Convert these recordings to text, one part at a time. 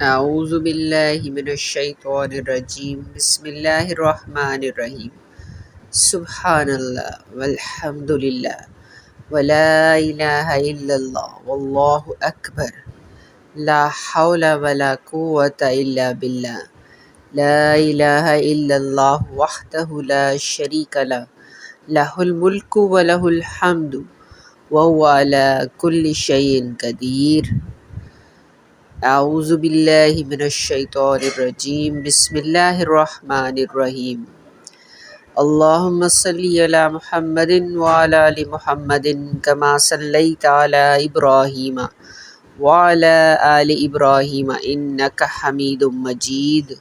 اعوذ باللہ من الشیطان الرجیم بسم اللہ الرحمن الرحیم سبحان اللہ والحمد للہ ولا الہ الا اللہ واللہ اکبر لا حول ولا قوة الا باللہ لا الہ الا اللہ وحدہ لا شریک لہ لہ الملک ولہ الحمد وهو على كل شيء قدیر اعوذ باللہ من الشیطان الرجیم بسم اللہ الرحمن الرحیم اللہم صلی علی محمد وعلی آل محمد کما صلیت علی ابراہیم وعلی آل ابراہیم انک حمید مجید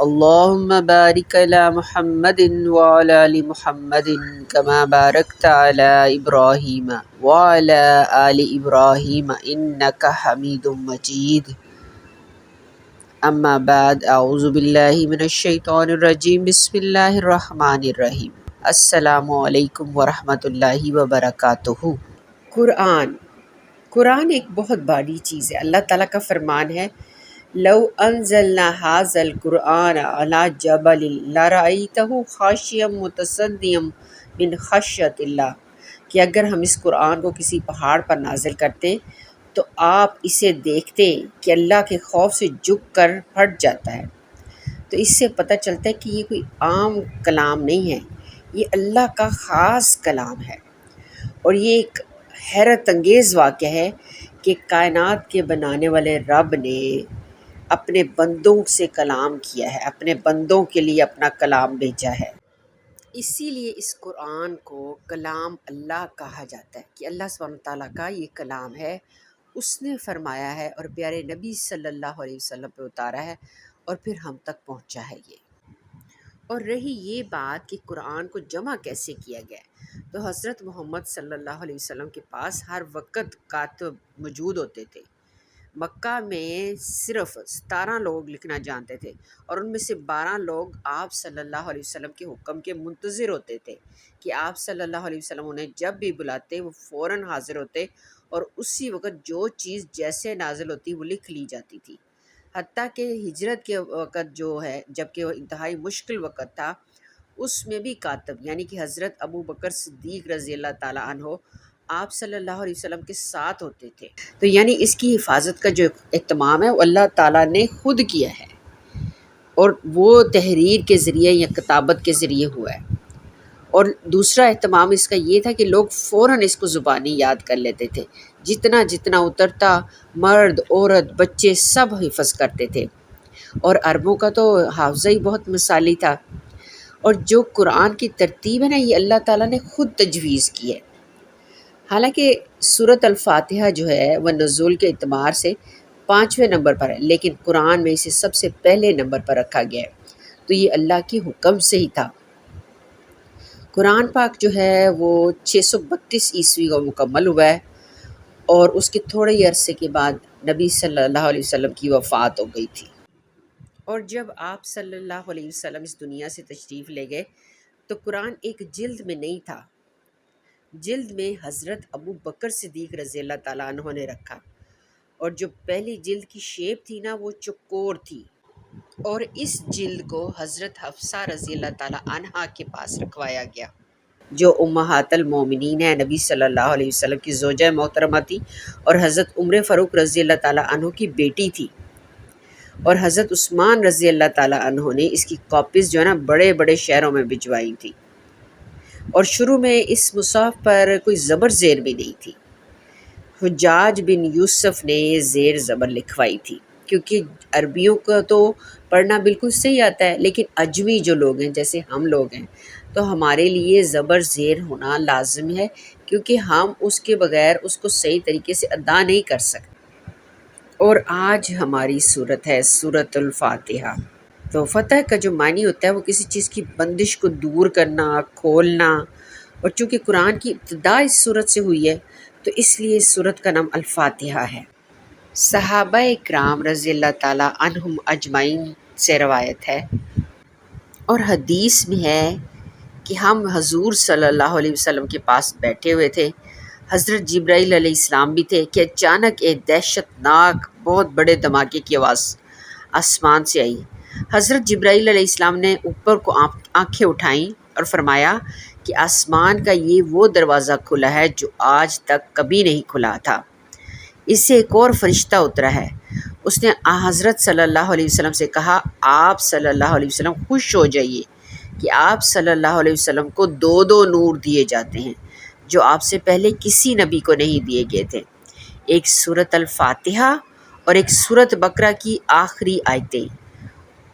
اللہم بارک علی محمد وعلی آل محمد کما بارکت علی ابراہیم وعلی آل ابراہیم انک حمید مجید اما بعد اعوذ باللہ من الشیطان الرجیم بسم اللہ الرحمن الرحیم السلام علیکم ورحمۃ اللہ وبرکاتہ۔ قرآن ایک بہت بڑی چیز ہے۔ اللہ تعالیٰ کا فرمان ہے لو انزلنا ھذا القرآن علی جبل لرأیتہ خاشعا متصدعا من خشیۃ اللہ، کہ اگر ہم اس قرآن کو کسی پہاڑ پر نازل کرتے تو آپ اسے دیکھتے کہ اللہ کے خوف سے جھک کر پھٹ جاتا ہے۔ تو اس سے پتہ چلتا ہے کہ یہ کوئی عام کلام نہیں ہے، یہ اللہ کا خاص کلام ہے۔ اور یہ ایک حیرت انگیز واقعہ ہے کہ کائنات کے بنانے والے رب نے اپنے بندوں سے کلام کیا ہے، اپنے بندوں کے لیے اپنا کلام بھیجا ہے۔ اسی لیے اس قرآن کو کلام اللہ کہا جاتا ہے کہ اللہ سبحانہ تعالیٰ کا یہ کلام ہے، اس نے فرمایا ہے اور پیارے نبی صلی اللہ علیہ وسلم پہ اتارا ہے اور پھر ہم تک پہنچا ہے یہ۔ اور رہی یہ بات کہ قرآن کو جمع کیسے کیا گیا ہے، تو حضرت محمد صلی اللہ علیہ وسلم کے پاس ہر وقت کاتب موجود ہوتے تھے۔ مکہ میں صرف 17 لوگ لکھنا جانتے تھے اور ان میں سے 12 لوگ آپ صلی اللہ علیہ وسلم کے حکم کے منتظر ہوتے تھے کہ آپ صلی اللہ علیہ وسلم انہیں جب بھی بلاتے وہ فوراً حاضر ہوتے اور اسی وقت جو چیز جیسے نازل ہوتی وہ لکھ لی جاتی تھی۔ حتیٰ کہ ہجرت کے وقت جو ہے، جب کہ وہ انتہائی مشکل وقت تھا، اس میں بھی کاتب یعنی کہ حضرت ابو بکر صدیق رضی اللہ تعالیٰ عنہ آپ صلی اللہ علیہ وسلم کے ساتھ ہوتے تھے۔ تو یعنی اس کی حفاظت کا جو اہتمام ہے وہ اللہ تعالیٰ نے خود کیا ہے اور وہ تحریر کے ذریعے یا کتابت کے ذریعے ہوا ہے۔ اور دوسرا اہتمام اس کا یہ تھا کہ لوگ فوراً اس کو زبانی یاد کر لیتے تھے، جتنا جتنا اترتا مرد عورت بچے سب حفظ کرتے تھے۔ اور عربوں کا تو حافظہ ہی بہت مثالی تھا۔ اور جو قرآن کی ترتیب ہے نا، یہ اللہ تعالیٰ نے خود تجویز کی ہے۔ حالانکہ سورۃ الفاتحہ جو ہے وہ نزول کے اعتبار سے 5ویں نمبر پر ہے، لیکن قرآن میں اسے سب سے پہلے نمبر پر رکھا گیا ہے، تو یہ اللہ کے حکم سے ہی تھا۔ قرآن پاک جو ہے وہ 632 عیسوی کو مکمل ہوا ہے اور اس کے تھوڑے ہی عرصے کے بعد نبی صلی اللہ علیہ وسلم کی وفات ہو گئی تھی۔ اور جب آپ صلی اللہ علیہ وسلم اس دنیا سے تشریف لے گئے تو قرآن ایک جلد میں نہیں تھا، جلد میں حضرت ابو بکر صدیق رضی اللہ تعالیٰ عنہ نے رکھا، اور جو پہلی جلد کی شیپ تھی نا وہ چکور تھی، اور اس جلد کو حضرت حفصہ رضی اللہ تعالیٰ عنہا کے پاس رکھوایا گیا، جو امہات المومنین ہیں، نبی صلی اللہ علیہ وسلم کی زوجہ محترمہ تھی اور حضرت عمر فاروق رضی اللہ تعالیٰ عنہ کی بیٹی تھی۔ اور حضرت عثمان رضی اللہ تعالیٰ عنہ نے اس کی کاپیز جو ہے نا بڑے بڑے شہروں میں بھجوائی تھی۔ اور شروع میں اس مصحف پر کوئی زبر زیر بھی نہیں تھی، حجاج بن یوسف نے زیر زبر لکھوائی تھی، کیونکہ عربیوں کا تو پڑھنا بالکل صحیح آتا ہے، لیکن اجمی جو لوگ ہیں جیسے ہم لوگ ہیں تو ہمارے لیے زبر زیر ہونا لازم ہے، کیونکہ ہم اس کے بغیر اس کو صحیح طریقے سے ادا نہیں کر سکتے۔ اور آج ہماری صورت ہے سورۃ الفاتحہ۔ تو فتح کا جو معنی ہوتا ہے وہ کسی چیز کی بندش کو دور کرنا، کھولنا، اور چونکہ قرآن کی ابتدا اس صورت سے ہوئی ہے تو اس لیے اس صورت کا نام الفاتحہ ہے۔ صحابہ کرام رضی اللہ تعالیٰ عنہم اجمعین سے روایت ہے اور حدیث میں ہے کہ ہم حضور صلی اللہ علیہ وسلم کے پاس بیٹھے ہوئے تھے، حضرت جبرائیل علیہ السلام بھی تھے، کہ اچانک ایک دہشت ناک بہت بڑے دھماکے کی آواز آسمان سے آئی۔ حضرت جبرائیل علیہ السلام نے اوپر کو آنکھیں اٹھائیں اور فرمایا کہ آسمان کا یہ وہ دروازہ کھلا ہے جو آج تک کبھی نہیں کھلا تھا، اس سے ایک اور فرشتہ اترا ہے۔ اس نے حضرت صلی اللہ علیہ وسلم سے کہا، آپ صلی اللہ علیہ وسلم خوش ہو جائیے کہ آپ صلی اللہ علیہ وسلم کو 2 نور دیے جاتے ہیں جو آپ سے پہلے کسی نبی کو نہیں دیے گئے تھے، ایک سورۃ الفاتحہ اور ایک سورۃ بقرہ کی آخری آیتیں،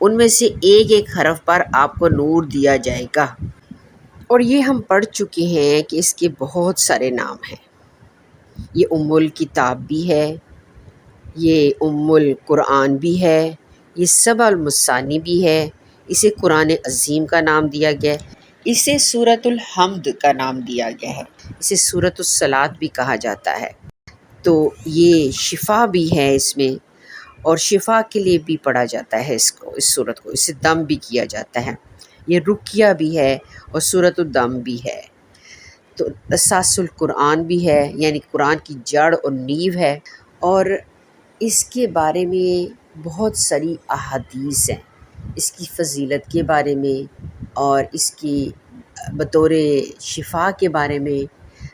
ان میں سے ایک ایک حرف پر آپ کو نور دیا جائے گا۔ اور یہ ہم پڑھ چکے ہیں کہ اس کے بہت سارے نام ہیں۔ یہ ام الکتاب بھی ہے، یہ ام القرآن بھی ہے، یہ سبع المثانی بھی ہے، اسے قرآن عظیم کا نام دیا گیا ہے، اسے سورۃ الحمد کا نام دیا گیا ہے، اسے سورۃ الصلاۃ بھی کہا جاتا ہے۔ تو یہ شفا بھی ہے اس میں، اور شفا کے لیے بھی پڑھا جاتا ہے اس سورت کو، اسے دم بھی کیا جاتا ہے۔ یہ رقیہ بھی ہے اور سورۃ الدم بھی ہے۔ تو اساس القرآن بھی ہے، یعنی قرآن کی جڑ اور نیو ہے، اور اس کے بارے میں بہت ساری احادیث ہیں، اس کی فضیلت کے بارے میں اور اس کی بطور شفا کے بارے میں۔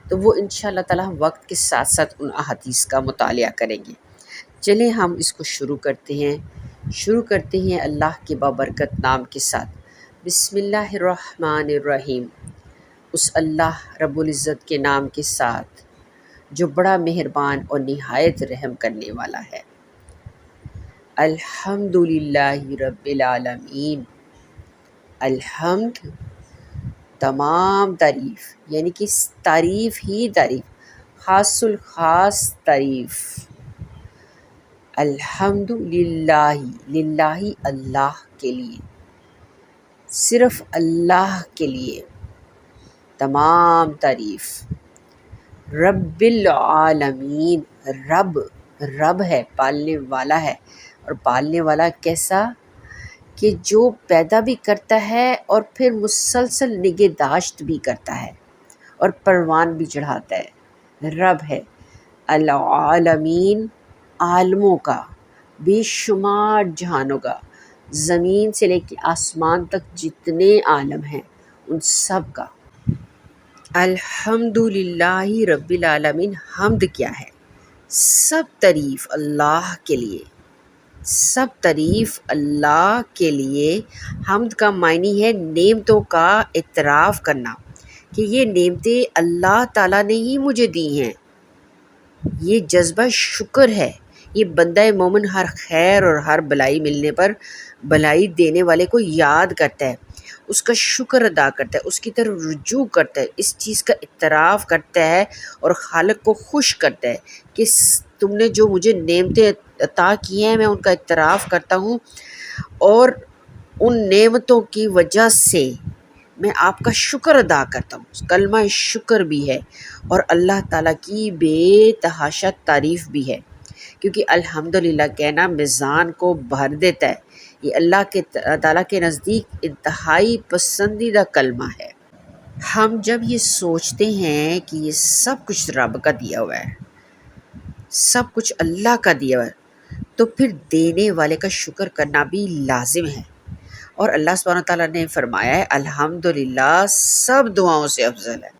تو وہ انشاءاللہ تعالی ہم وقت کے ساتھ ساتھ ان احادیث کا مطالعہ کریں گے۔ چلیں ہم اس کو شروع کرتے ہیں اللہ کے بابرکت نام کے ساتھ۔ بسم اللہ الرحمن الرحیم، اس اللہ رب العزت کے نام کے ساتھ جو بڑا مہربان اور نہایت رحم کرنے والا ہے۔ الحمد للہ رب العالمین، الحمد تمام تعریف، یعنی کہ تعریف ہی تعریف، خاص الخاص تعریف۔ الحمد للہ، للہ اللہ کے لیے، صرف اللہ کے لیے تمام تعریف۔ رب العالمین، رب ہے، پالنے والا ہے، اور پالنے والا کیسا کہ جو پیدا بھی کرتا ہے اور پھر مسلسل نگہداشت بھی کرتا ہے اور پروان بھی چڑھاتا ہے، رب ہے۔ العالمین، عالموں کا، بے شمار جہانوں کا، زمین سے لے کے آسمان تک جتنے عالم ہیں ان سب کا۔ الحمد للہ رب العالمین، حمد کیا ہے؟ سب تعریف اللہ کے لیے، سب تعریف اللہ کے لیے۔ حمد کا معنی ہے نعمتوں کا اعتراف کرنا، کہ یہ نعمتیں اللہ تعالیٰ نے ہی مجھے دی ہیں۔ یہ جذبہ شکر ہے، یہ بندہ مومن ہر خیر اور ہر بلائی ملنے پر بلائی دینے والے کو یاد کرتا ہے، اس کا شکر ادا کرتا ہے، اس کی طرف رجوع کرتا ہے، اس چیز کا اعتراف کرتا ہے اور خالق کو خوش کرتا ہے کہ تم نے جو مجھے نعمتیں عطا کی ہیں میں ان کا اعتراف کرتا ہوں، اور ان نعمتوں کی وجہ سے میں آپ کا شکر ادا کرتا ہوں۔ کلمہ شکر بھی ہے اور اللہ تعالیٰ کی بے تحاشا تعریف بھی ہے، کیونکہ الحمدللہ کہنا میزان کو بھر دیتا ہے۔ یہ اللہ کے تعالیٰ کے نزدیک انتہائی پسندیدہ کلمہ ہے۔ ہم جب یہ سوچتے ہیں کہ یہ سب کچھ رب کا دیا ہوا ہے، سب کچھ اللہ کا دیا ہوا ہے، تو پھر دینے والے کا شکر کرنا بھی لازم ہے۔ اور اللہ سبحانہ تعالیٰ نے فرمایا ہے الحمدللہ سب دعاؤں سے افضل ہے،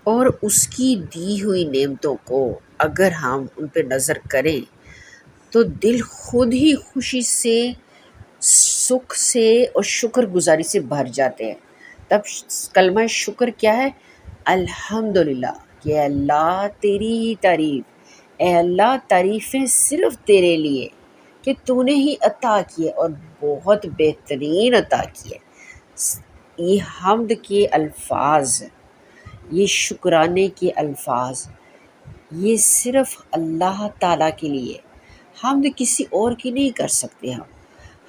اور اس کی دی ہوئی نعمتوں کو اگر ہم ان پہ نظر کریں تو دل خود ہی خوشی سے، سکھ سے اور شکر گزاری سے بھر جاتے ہیں۔ تب کلمہ شکر کیا ہے؟ الحمدللہ، کہ اللہ تیری ہی تعریف، اے اللہ تعریفیں صرف تیرے لیے کہ تو نے ہی عطا کیے اور بہت بہترین عطا کیے۔ یہ حمد کے الفاظ، یہ شکرانے کے الفاظ، یہ صرف اللہ تعالیٰ کے لیے، حمد کسی اور کی نہیں کر سکتے ہم۔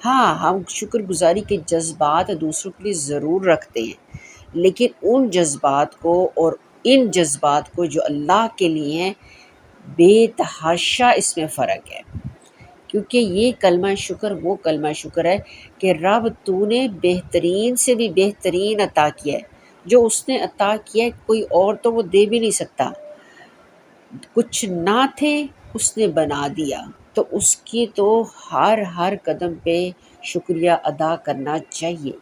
ہاں، ہم شکر گزاری کے جذبات دوسروں کے لیے ضرور رکھتے ہیں، لیکن ان جذبات کو اور ان جذبات کو جو اللہ کے لیے ہیں، بے تحاشا اس میں فرق ہے۔ کیونکہ یہ کلمہ شکر وہ کلمہ شکر ہے کہ رب تو نے بہترین سے بھی بہترین عطا کیا ہے، جو اس نے عطا کیا ہے کوئی اور تو وہ دے بھی نہیں سکتا۔ کچھ نہ تھے اس نے بنا دیا، تو اس کی تو ہر قدم پہ شکریہ ادا کرنا چاہیے،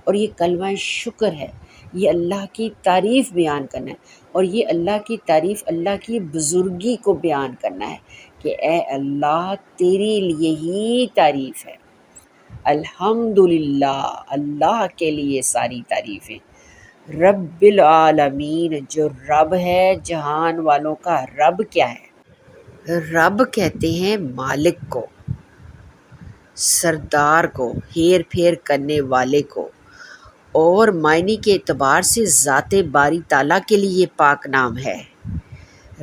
اور یہ کلمہ شکر ہے، یہ اللہ کی تعریف بیان کرنا ہے، اور یہ اللہ کی تعریف اللہ کی بزرگی کو بیان کرنا ہے کہ اے اللہ تیرے لیے ہی تعریف ہے، الحمدللہ، اللہ کے لیے ساری تعریفیں، رب العالمین، جو رب ہے جہان والوں کا۔ رب کیا ہے؟ رب کہتے ہیں مالک کو، سردار کو، ہیر پھیر کرنے والے کو، اور معنی کے اعتبار سے ذات باری تعالیٰ کے لیے پاک نام ہے۔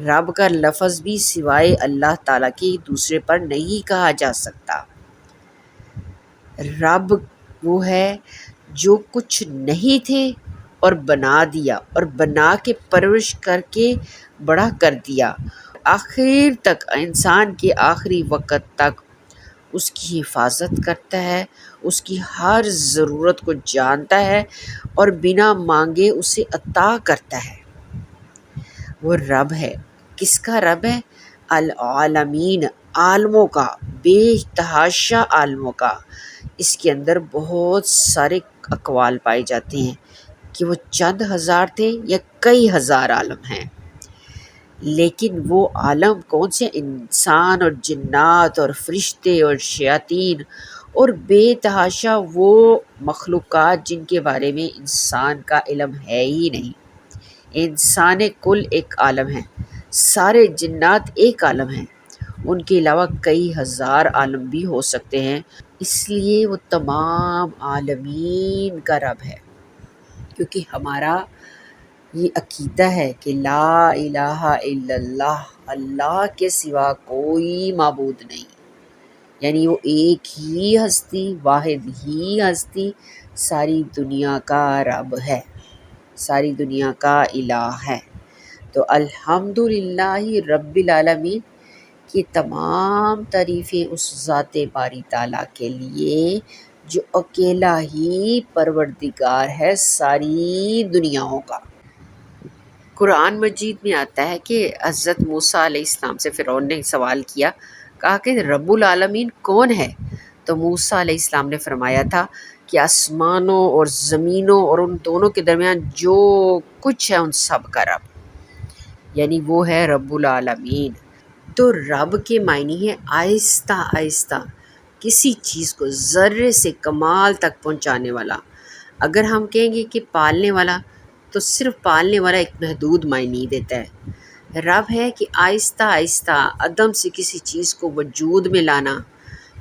رب کا لفظ بھی سوائے اللہ تعالیٰ کے دوسرے پر نہیں کہا جا سکتا۔ رب وہ ہے جو کچھ نہیں تھے اور بنا دیا، اور بنا کے پرورش کر کے بڑا کر دیا، آخر تک انسان کے آخری وقت تک اس کی حفاظت کرتا ہے، اس کی ہر ضرورت کو جانتا ہے اور بنا مانگے اسے عطا کرتا ہے۔ وہ رب ہے۔ کس کا رب ہے؟ العالمین، عالموں کا، بے تحاشا عالموں کا۔ اس کے اندر بہت سارے اقوال پائے جاتے ہیں کہ وہ چند ہزار تھے یا کئی ہزار عالم ہیں، لیکن وہ عالم کون سے؟ انسان اور جنات اور فرشتے اور شیاطین اور بے تحاشا وہ مخلوقات جن کے بارے میں انسان کا علم ہے ہی نہیں۔ انسان کل ایک عالم ہے، سارے جنات ایک عالم ہیں، ان کے علاوہ کئی ہزار عالم بھی ہو سکتے ہیں، اس لیے وہ تمام عالمین کا رب ہے۔ کیونکہ ہمارا یہ عقیدہ ہے کہ لا الہ الا اللہ، اللہ کے سوا کوئی معبود نہیں، یعنی وہ ایک ہی ہستی، واحد ہی ہستی ساری دنیا کا رب ہے، ساری دنیا کا الہ ہے۔ تو الحمدللہ رب العالمین کی تمام تعریفیں اس ذات باری تعالیٰ کے لیے جو اکیلا ہی پروردگار ہے ساری دنیاؤں کا۔ قرآن مجید میں آتا ہے کہ حضرت موسیٰ علیہ السلام سے فرعون نے سوال کیا، کہا کہ رب العالمین کون ہے؟ تو موسیٰ علیہ السلام نے فرمایا تھا کہ آسمانوں اور زمینوں اور ان دونوں کے درمیان جو کچھ ہے ان سب کا رب، یعنی وہ ہے رب العالمین۔ تو رب کے معنی ہے آہستہ آہستہ کسی چیز کو ذرے سے کمال تک پہنچانے والا۔ اگر ہم کہیں گے کہ پالنے والا، تو صرف پالنے والا ایک محدود معنی دیتا ہے۔ رب ہے کہ آہستہ آہستہ عدم سے کسی چیز کو وجود میں لانا،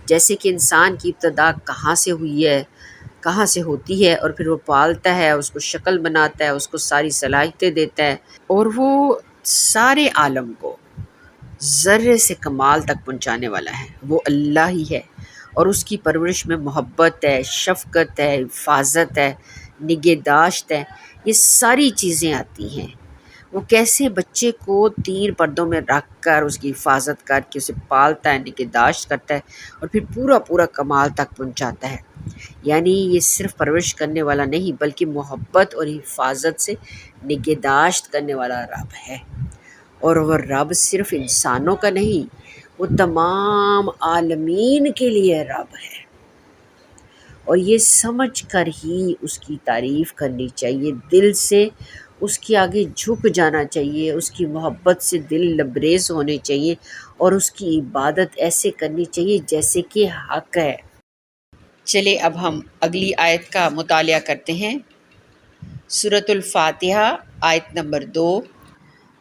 جیسے کہ انسان کی ابتدا کہاں سے ہوئی ہے، کہاں سے ہوتی ہے، اور پھر وہ پالتا ہے، اس کو شکل بناتا ہے، اس کو ساری صلاحیتیں دیتا ہے، اور وہ سارے عالم کو ذرے سے کمال تک پہنچانے والا ہے، وہ اللہ ہی ہے۔ اور اس کی پرورش میں محبت ہے، شفقت ہے، حفاظت ہے، نگہداشت ہے، یہ ساری چیزیں آتی ہیں۔ وہ کیسے بچے کو 3 پردوں میں رکھ کر اس کی حفاظت کر کے اسے پالتا ہے، نگہداشت کرتا ہے، اور پھر پورا کمال تک پہنچاتا ہے۔ یعنی یہ صرف پرورش کرنے والا نہیں بلکہ محبت اور حفاظت سے نگہداشت کرنے والا رب ہے۔ اور وہ رب صرف انسانوں کا نہیں، وہ تمام عالمین کے لیے رب ہے، اور یہ سمجھ کر ہی اس کی تعریف کرنی چاہیے، دل سے اس کے آگے جھک جانا چاہیے، اس کی محبت سے دل لبریز ہونے چاہیے، اور اس کی عبادت ایسے کرنی چاہیے جیسے کہ حق ہے۔ چلے اب ہم اگلی آیت کا مطالعہ کرتے ہیں۔ سورۃ الفاتحہ، آیت نمبر 2۔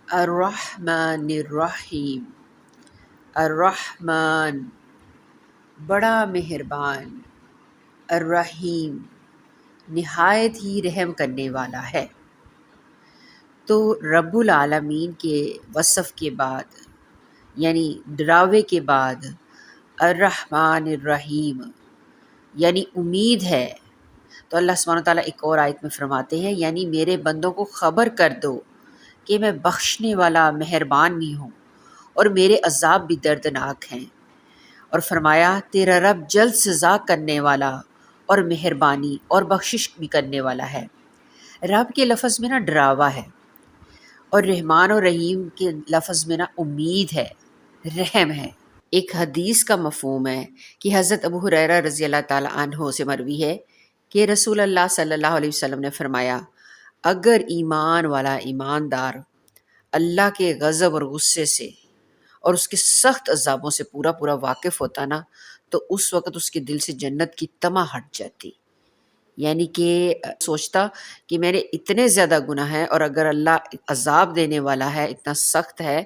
الرحمن الرحیم، الرحمن بڑا مہربان، الرحیم نہایت ہی رحم کرنے والا ہے۔ تو رب العالمین کے وصف کے بعد، یعنی ڈراوے کے بعد، الرحمن الرحیم یعنی امید ہے، تو اللہ سبحانہ وتعالیٰ ایک اور آیت میں فرماتے ہیں، یعنی میرے بندوں کو خبر کر دو کہ میں بخشنے والا مہربان بھی ہوں اور میرے عذاب بھی دردناک ہیں۔ اور فرمایا تیرا رب جلد سزا کرنے والا اور مہربانی اور بخشش بھی کرنے والا ہے۔ رب کے لفظ میں نا ڈراوا ہے، اور رحمان اور رحیم کے لفظ میں نا امید ہے، رحم ہے۔ ایک حدیث کا مفہوم ہے کہ حضرت ابو ہریرہ رضی اللہ تعالیٰ عنہ سے مروی ہے کہ رسول اللہ صلی اللہ علیہ وسلم نے فرمایا، اگر ایمان والا ایماندار اللہ کے غضب اور غصے سے اور اس کے سخت عذابوں سے پورا پورا واقف ہوتا نا، تو اس وقت اس کے دل سے جنت کی تمہ ہٹ جاتی. یعنی کہ سوچتا کہ میرے اتنے زیادہ گناہ ہیں، اور اگر اللہ عذاب دینے والا ہے، اتنا سخت ہے،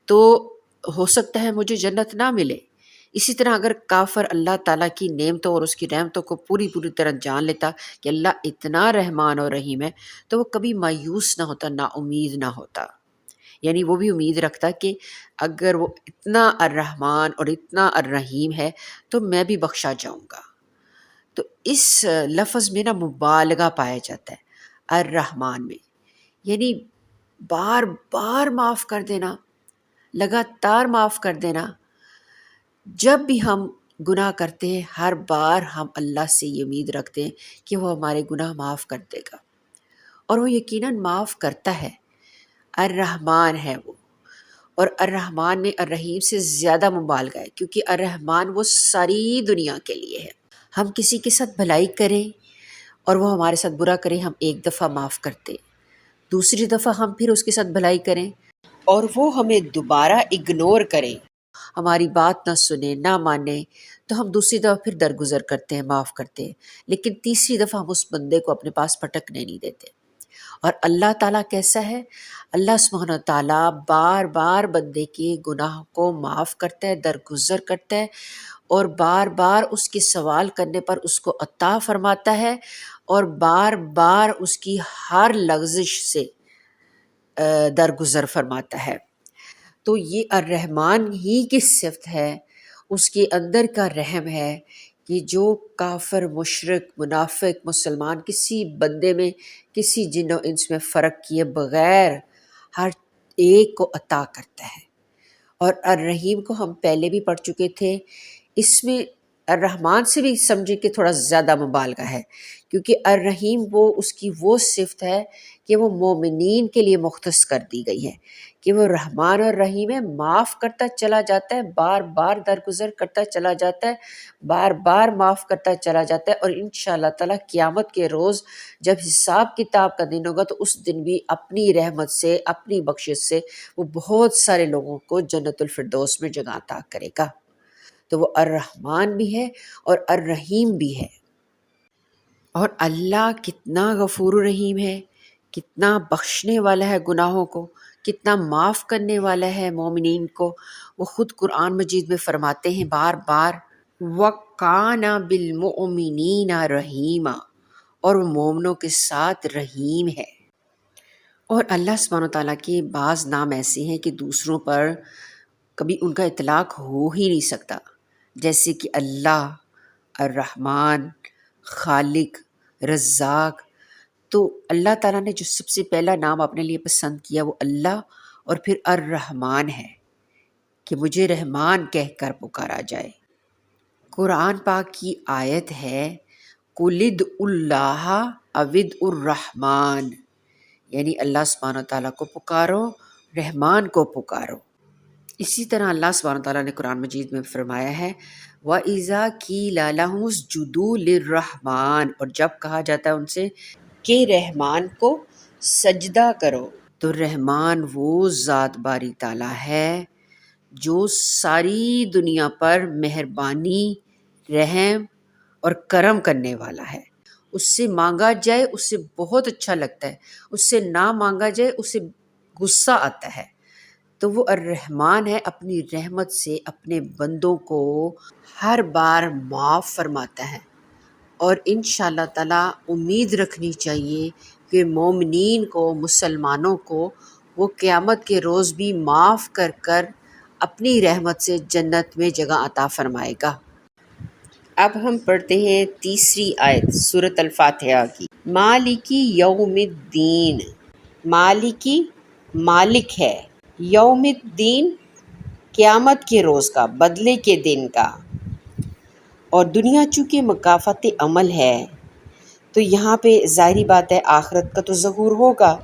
تو ہو سکتا ہے مجھے جنت نہ ملے. اسی طرح اگر کافر اللہ تعالیٰ کی نعمتوں اور اس کی رحمتوں کو پوری طرح جان لیتا کہ اللہ اتنا رحمان اور رحیم ہے، تو وہ کبھی مایوس نہ ہوتا، نا امید نہ ہوتا. یعنی وہ بھی امید رکھتا کہ اگر وہ اتنا الرحمن اور اتنا الرحیم ہے تو میں بھی بخشا جاؤں گا. تو اس لفظ میں نا مبالغہ پایا جاتا ہے الرحمن میں، یعنی بار بار معاف کر دینا، لگاتار معاف کر دینا. جب بھی ہم گناہ کرتے ہیں ہر بار ہم اللہ سے یہ امید رکھتے ہیں کہ وہ ہمارے گناہ معاف کر دے گا، اور وہ یقیناً معاف کرتا ہے. الرحمن ہے وہ، اور الرحمن میں الرحیم سے زیادہ مبالغہ ہے، کیونکہ الرحمن وہ ساری دنیا کے لیے ہے. ہم کسی کے ساتھ بھلائی کریں اور وہ ہمارے ساتھ برا کرے، ہم ایک دفعہ معاف کرتے، دوسری دفعہ ہم پھر اس کے ساتھ بھلائی کریں اور وہ ہمیں دوبارہ اگنور کریں، ہماری بات نہ سنے، نہ مانے، تو ہم دوسری دفعہ پھر درگزر کرتے ہیں، معاف کرتے ہیں، لیکن تیسری دفعہ ہم اس بندے کو اپنے پاس پٹکنے نہیں دیتے. اور اللہ تعالیٰ کیسا ہے؟ اللہ سبحانہ تعالیٰ بار بار بندے کے گناہ کو معاف کرتا ہے، درگزر کرتا ہے، اور بار بار اس کے سوال کرنے پر اس کو عطا فرماتا ہے، اور بار بار اس کی ہر لغزش سے درگزر فرماتا ہے. تو یہ الرحمن ہی کی صفت ہے، اس کے اندر کا رحم ہے کہ جو کافر، مشرک، منافق، مسلمان کسی بندے میں، کسی جن و انس میں فرق کیے بغیر ہر ایک کو عطا کرتا ہے. اور الرحیم کو ہم پہلے بھی پڑھ چکے تھے، اس میں الرحمن سے بھی سمجھے کہ تھوڑا زیادہ مبالغہ ہے، کیونکہ الرحیم وہ اس کی وہ صفت ہے کہ وہ مومنین کے لیے مختص کر دی گئی ہے، کہ وہ رحمان اور رحیم ہے، معاف کرتا چلا جاتا ہے، بار بار درگزر کرتا چلا جاتا ہے، بار بار معاف کرتا چلا جاتا ہے. اور انشاءاللہ تعالیٰ قیامت کے روز جب حساب کتاب کا دن ہوگا تو اس دن بھی اپنی رحمت سے، اپنی بخشش سے وہ بہت سارے لوگوں کو جنت الفردوس میں جگہ عطا کرے گا. تو وہ الرحمن بھی ہے اور الرحیم بھی ہے. اور اللہ کتنا غفور رحیم ہے، کتنا بخشنے والا ہے گناہوں کو، کتنا معاف کرنے والا ہے مومنین کو. وہ خود قرآن مجید میں فرماتے ہیں بار بار، وَكَانَ بِالْمُؤْمِنِينَ رَحِيمًا، اور وہ مومنوں کے ساتھ رحیم ہے. اور اللہ سبحانہ تعالیٰ کے بعض نام ایسے ہیں کہ دوسروں پر کبھی ان کا اطلاق ہو ہی نہیں سکتا، جیسے کہ اللہ، الرحمن، خالق، رزاق. تو اللہ تعالیٰ نے جو سب سے پہلا نام اپنے لیے پسند کیا وہ اللہ اور پھر الرحمن ہے، کہ مجھے رحمان کہہ کر پکارا جائے. قرآن پاک کی آیت ہے قُلِ ادْعُوا اللَّهَ أَوِ ادْعُوا الرَّحْمَٰنَ، یعنی اللہ سبحانہ تعالیٰ کو پکارو، رحمان کو پکارو. اسی طرح اللہ سبحانہ تعالیٰ نے قرآن مجید میں فرمایا ہے وَإِذَا قِيلَ لَهُمُ اسْجُدُوا لِلرَّحْمَٰنِ، اور جب کہا جاتا ہے ان سے کہ رحمان کو سجدہ کرو. تو رحمان وہ ذات باری تعالیٰ ہے جو ساری دنیا پر مہربانی، رحم اور کرم کرنے والا ہے. اس سے مانگا جائے اس سے بہت اچھا لگتا ہے، اس سے نہ مانگا جائے اس سے غصہ آتا ہے. تو وہ الرحمن ہے، اپنی رحمت سے اپنے بندوں کو ہر بار معاف فرماتا ہے. اور انشاءاللہ تعالیٰ امید رکھنی چاہیے کہ مومنین کو، مسلمانوں کو وہ قیامت کے روز بھی معاف کر کر اپنی رحمت سے جنت میں جگہ عطا فرمائے گا. اب ہم پڑھتے ہیں تیسری آیت سورۃ الفاتحہ کی. مالکی یوم الدین، مالکی مالک ہے، یوم الدین قیامت کے روز کا، بدلے کے دن کا. اور دنیا چونکہ مکافات عمل ہے تو یہاں پہ ظاہری بات ہے آخرت کا تو ظہور ہوگا،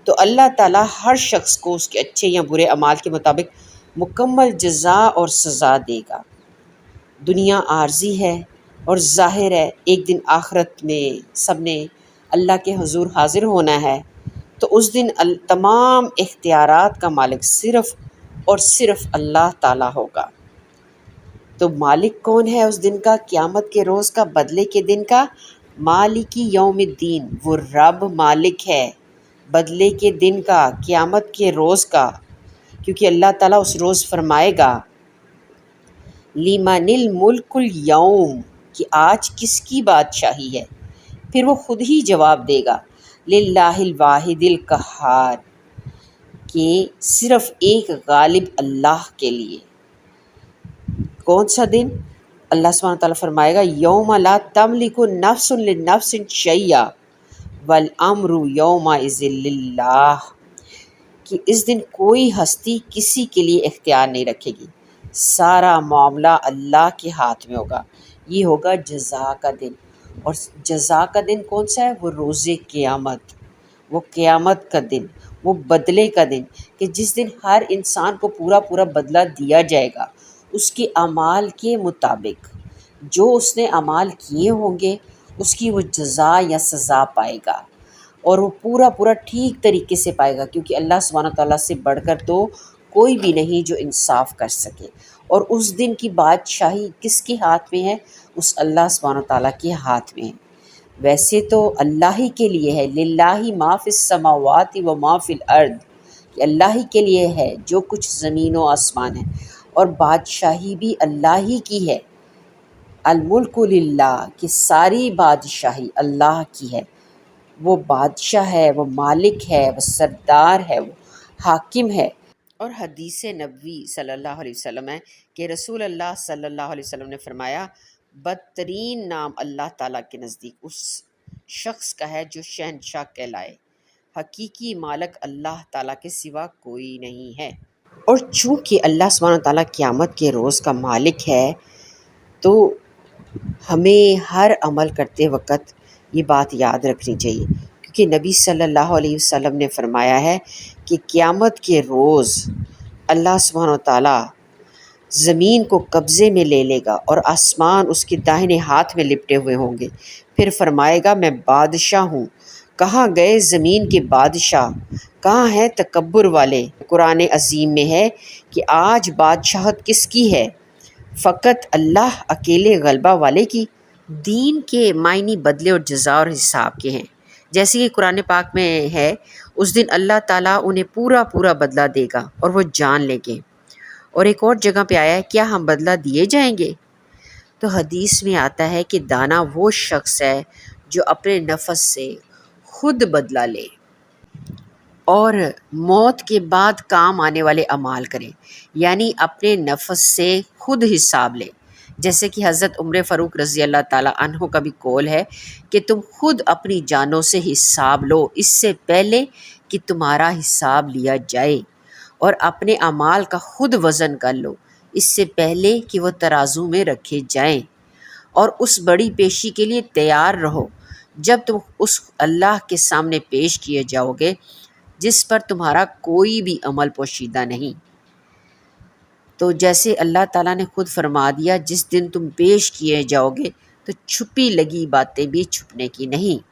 تو اللہ تعالیٰ ہر شخص کو اس کے اچھے یا برے اعمال کے مطابق مکمل جزا اور سزا دے گا۔ دنیا عارضی ہے اور ظاہر ہے ایک دن آخرت میں سب نے اللہ کے حضور حاضر ہونا ہے، تو اس دن تمام اختیارات کا مالک صرف اور صرف اللہ تعالیٰ ہوگا۔ تو مالک کون ہے اس دن کا؟ قیامت کے روز کا، بدلے کے دن کا؟ مالکی یوم الدین، وہ رب مالک ہے بدلے کے دن کا، قیامت کے روز کا، کیونکہ اللہ تعالیٰ اس روز فرمائے گا لمن الملک اليوم، کہ آج کس کی بادشاہی ہے؟ پھر وہ خود ہی جواب دے گا للہ الواحد القہار، کہ صرف ایک غالب اللہ کے لیے۔ کون سا دن؟ اللہ سبحانہ تعالیٰ فرمائے گا یوم لا تملک نفس لنفس شیئا والامر یومئذ للہ، کہ اس دن کوئی ہستی کسی کے لیے اختیار نہیں رکھے گی، سارا معاملہ اللہ کے ہاتھ میں ہوگا۔ یہ ہوگا جزا کا دن۔ اور جزا کا دن کون سا ہے؟ وہ روز قیامت، وہ قیامت کا دن، وہ بدلے کا دن، کہ جس دن ہر انسان کو پورا پورا بدلہ دیا جائے گا اس کے اعمال کے مطابق۔ جو اس نے اعمال کیے ہوں گے اس کی وہ جزا یا سزا پائے گا، اور وہ پورا پورا ٹھیک طریقے سے پائے گا، کیونکہ اللہ سبحانہ تعالیٰ سے بڑھ کر تو کوئی بھی نہیں جو انصاف کر سکے۔ اور اس دن کی بادشاہی کس کے ہاتھ میں ہے؟ اس اللہ سبحانہ تعالیٰ کے ہاتھ میں ہے۔ ویسے تو اللہ ہی کے لیے ہے، للہ ما فی السماوات و ما فی الارض، کہ اللہ ہی کے لیے ہے جو کچھ زمین و آسمان ہے، اور بادشاہی بھی اللہ ہی کی ہے۔ الملک للہ، کہ ساری بادشاہی اللہ کی ہے، وہ بادشاہ ہے، وہ مالک ہے، وہ سردار ہے، وہ حاکم ہے۔ اور حدیث نبوی صلی اللہ علیہ وسلم ہے کہ رسول اللہ صلی اللہ علیہ وسلم نے فرمایا بدترین نام اللہ تعالیٰ کے نزدیک اس شخص کا ہے جو شہنشاہ کہلائے، حقیقی مالک اللہ تعالیٰ کے سوا کوئی نہیں ہے۔ اور چونکہ اللہ سبحانہ تعالیٰ قیامت کے روز کا مالک ہے، تو ہمیں ہر عمل کرتے وقت یہ بات یاد رکھنی چاہیے، کیونکہ نبی صلی اللہ علیہ وسلم نے فرمایا ہے کہ قیامت کے روز اللہ سبحانہ تعالیٰ زمین کو قبضے میں لے لے گا اور آسمان اس کے داہنے ہاتھ میں لپٹے ہوئے ہوں گے، پھر فرمائے گا میں بادشاہ ہوں، کہاں گئے زمین کے بادشاہ، کہاں ہیں تکبر والے؟ قرآن عظیم میں ہے کہ آج بادشاہت کس کی ہے؟ فقط اللہ اکیلے غلبہ والے کی۔ دین کے معنی بدلے اور جزا اور حساب کے ہیں، جیسے کہ قرآن پاک میں ہے اس دن اللہ تعالیٰ انہیں پورا پورا بدلہ دے گا اور وہ جان لیں گے۔ اور ایک اور جگہ پہ آیا ہے کیا ہم بدلہ دیے جائیں گے؟ تو حدیث میں آتا ہے کہ دانا وہ شخص ہے جو اپنے نفس سے خود بدلہ لے اور موت کے بعد کام آنے والے اعمال کرے، یعنی اپنے نفس سے خود حساب لے۔ جیسے کہ حضرت عمر فاروق رضی اللہ تعالیٰ عنہ کا بھی قول ہے کہ تم خود اپنی جانوں سے حساب لو اس سے پہلے کہ تمہارا حساب لیا جائے، اور اپنے اعمال کا خود وزن کر لو اس سے پہلے کہ وہ ترازو میں رکھے جائیں، اور اس بڑی پیشی کے لیے تیار رہو جب تم اس اللہ کے سامنے پیش کیے جاؤ گے جس پر تمہارا کوئی بھی عمل پوشیدہ نہیں۔ تو جیسے اللہ تعالیٰ نے خود فرما دیا جس دن تم پیش کیے جاؤ گے تو چھپی لگی باتیں بھی چھپنے کی نہیں،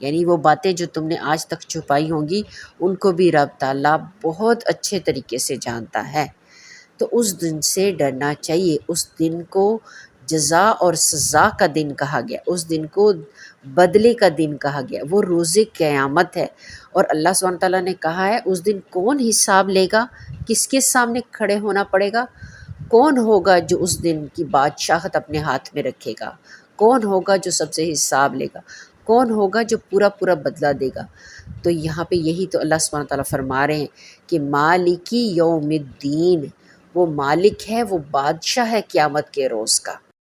یعنی وہ باتیں جو تم نے آج تک چھپائی ہوں گی ان کو بھی رب تعالیٰ بہت اچھے طریقے سے جانتا ہے۔ تو اس دن سے ڈرنا چاہیے، اس دن کو جزا اور سزا کا دن کہا گیا، اس دن کو بدلے کا دن کہا گیا، وہ روز قیامت ہے۔ اور اللہ سبحانہ تعالیٰ نے کہا ہے اس دن کون حساب لے گا، کس کے سامنے کھڑے ہونا پڑے گا، کون ہوگا جو اس دن کی بادشاہت اپنے ہاتھ میں رکھے گا، کون ہوگا جو سب سے حساب لے گا، کون ہوگا جو پورا پورا بدلہ دے گا۔ تو یہاں پہ یہی تو اللہ سبحانہ تعالیٰ فرما رہے ہیں کہ مالکی یوم الدین، وہ مالک ہے، وہ بادشاہ ہے قیامت کے روز کا۔